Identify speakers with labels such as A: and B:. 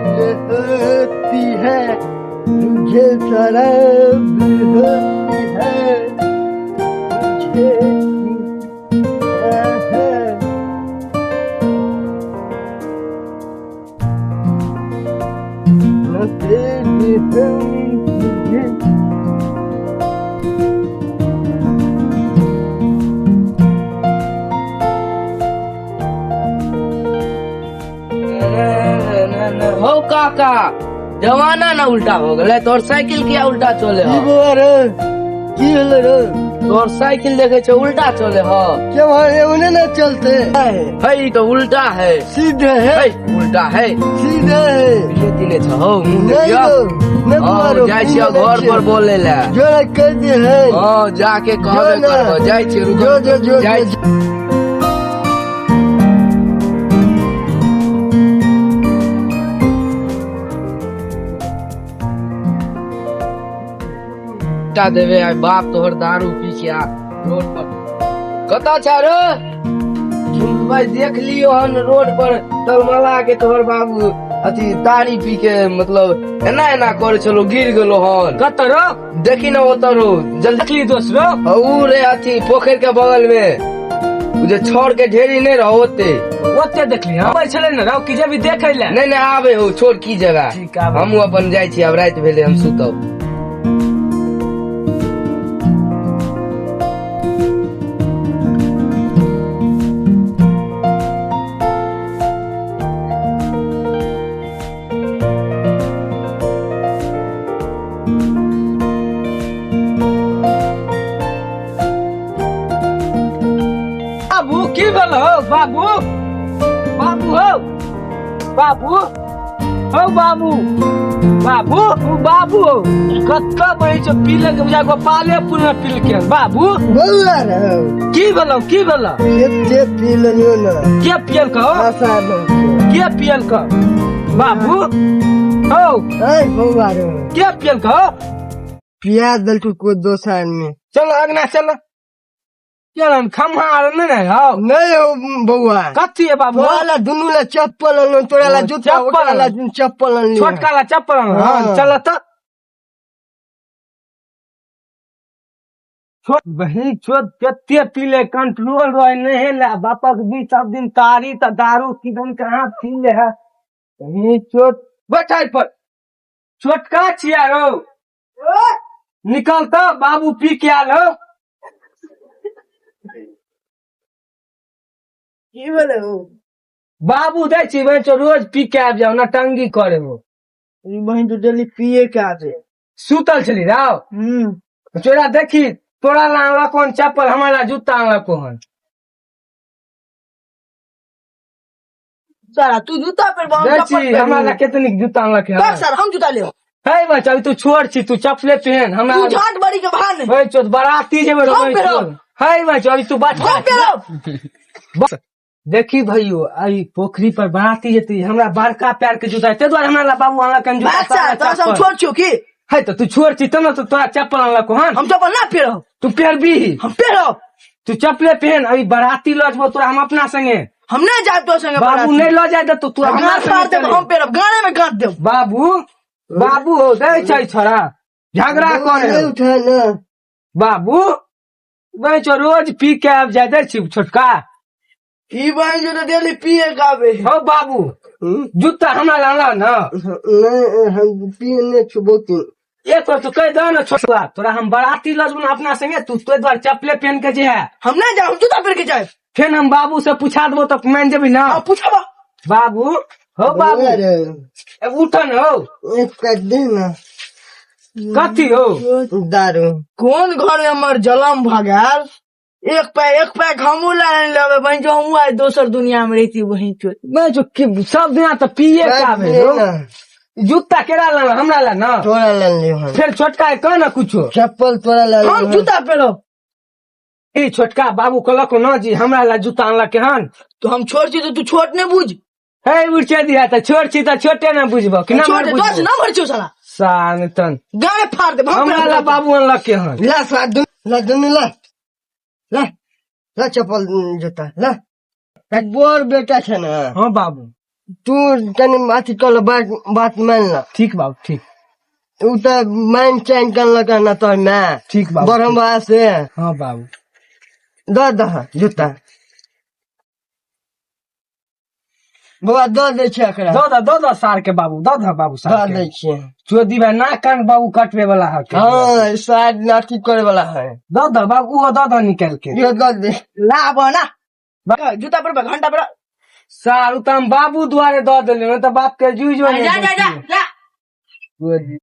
A: होती है मुझे शराब होती है मुझे
B: हो काका जमाना ना उल्टा हो गए तोर साइकिल किया उल्टा चले हो
A: की होलो रे
B: तोर साइकिल देखे छे उल्टा चले हो
A: क्यों है उन्हें ना चलते
B: है तो उल्टा है
A: सीधे है
B: उल्टा है
A: सीधे है
B: दिने दिने छ हो
A: नहीं मारो
B: जाय छी घर पर बोले ले
A: जोरा कर दे है
B: हां जाके कहबे करबो जाय छी रुको
A: जो
B: जाय छी देवे आय बाप तोहर दारू पी के आ रोड पर कता छ रे भाई देख लियो हन रोड पर तलमला के तोहर बाबू अथी तारी पी के मतलब एना एना करे छलो गिर गेलो हन
C: कतरो
B: देखी ना ओतरो जल्दी
C: देखली दोस्तरो
B: ऊ रे अथी पोखर के बगल में उ जे छोड़ के ढेरी नहीं रहो
C: ओते देखली हम चले न रहो कि जे भी देखै ले
B: नहीं नहीं आवे हो छोड़ की जगह
C: ठीक आवे
B: हमहू अपन जाय छी अब रात भेले हम सुतब
C: बाबू की भेल हो बाबू बाबू हो बाबू हो बाबू बाबू बाबू हो कत्का बड़ी छ पीले के बुझा गोपाले पूरा पील के बाबू
A: बोला रे
C: की भेल
A: ये पी लियो ना
C: के पियल का
A: आशा न
C: के पियल का बाबू हो
A: ए बउआ रे
C: के पियल का
A: प्याज दल को दो साल में
C: चलो अगना चलो चलन खम्हार नहीं हो
A: नहीं हो बउआ
C: कथी है बाबू
A: वाला दुनु ला चप्पल लो तोरा ला जूता
C: चप्पल
A: ओकरा ला चप्पल लियो
C: छोटका ला चप्पल हां
A: हाँ।
C: चलो तो छोट बही छोट कते पीले कंट्रोल रहे नहीं ला बापा के बीच सब दिन तारी त दारू की दन कहां पीले है बही छोट बैठाई पर छोटका छिया रो निकल तो बाबू पी के आल हो
A: की बोले हो
C: बाबू दे छी भाई तो रोज पी के आब जाओ ना टंगी करे हो
A: ई बहन तो डेली पिए के आजे
C: सुतल चली राव चोरा देखी तोरा ला कौन चप्पल हमारा जूता ला कौन
A: सारा तू जूता पर बांध
C: देखी हमारा कितनी जूता ला के
A: बस सर हम जूता ले
C: है बच्चा अभी तू छोड़ छी तू चप्पले पहन
A: तू
C: हमरा
A: झाट बड़ी के भान
C: भाई चोट बाराती जेबे
A: हम पेरो।
C: है बच्चा अभी तू बात
A: हम पेरो
C: बस देखी भैयो आई पोखरी पर बाराती जेती हमरा बड़का पैर के जूता ते द्वारा हमरा बाबू हमरा कन
A: बात सर तो हम छोड़ छियो की
C: है तो तू छोड़ छी तब ना तो तोरा चप्पल ला कोहन
A: हम चप्पल ना पेरो
C: तू पैर भी
A: हम पेरो
C: तू चप्पले पहन अभी बाराती लजबो तोरा हम अपना संगे
A: हम नहीं जात तो संगे
C: बाबू नहीं लो जाए तो तू
A: हम ना मार दे हम पेरो गाने में काट दे
C: बाबू बाबू हो दे छै छोरा झगड़ा करे
A: उठा ना
C: बाबू भाई चो रोज पी के आब जाए दे छी छोटका
A: ई बहन जो डेली पिए के आवे
C: हो बाबू जूता हमरा लाला ना
A: नहीं हम पिए छुबोती
C: एक बार तो कह दो ना छोटका तोरा हम बाराती लजबन अपना संगे तू तो द्वार चप्पले पहन के जे है
A: हम नहीं जाए हम जूता पहन के जाए
C: फिर हम बाबू से पूछा देबो तो मान जेबी ना
A: हम पूछबा
C: बाबू हो बाबू उठन हो
A: एक कर दे ना
C: कथी हो
A: दारू कौन घर में हमर जलम भगाल एक पैक हमू ला लेबे बहन जो हमू आज दोसर दुनिया में रहती वही चो
C: मैं जो सब दिन तो पिए के आवे हो जूता केरा ला हमरा ला ना
A: तोरा ले लियो हम
C: फिर छोटका कह ना कुछो
A: चप्पल तोरा ले
C: हम जूता पहनो ई छोटका बाबू कहलक ना जी हमरा ला जूता अनलक हन।
A: तो हम छोट छी तो तू छोट नहीं बुझ।
C: हे उड़चे दिया तो छोट छी तो छोटे ना बुझबो कि ना
A: छोट दस ना भर छो साला
C: सानतन
A: गाने फाड़ दे
C: हमरा ला बाबू अनलक हन।
B: ला साधु ला दुनु ला चप्पल जूता ला एक बोर बेटा छे ना
C: हाँ बाबू
B: तू तनी माथी कल बात मान ला
C: ठीक बाबू ठीक
B: उ त माइन चैन कर लगा ना तो मैं
C: ठीक बाबू
B: बरहमा से
C: हाँ बाबू
B: द जूता बाबा दे छे एकरा
C: दो सार के बाबू दो बाबू सार
B: दे
C: के
B: छे
C: चोदी बा ना कान बाबू कटवे वाला है
B: हाँ शायद नाटी करे वाला है
C: दो बाबू वो दो निकाल के
B: ये दे
A: ला बना जूता पर घंटा पर
C: सारू तम बाबू द्वारे दो दिले तो बाप के जूझो
A: जा जा जा जा
C: नहीं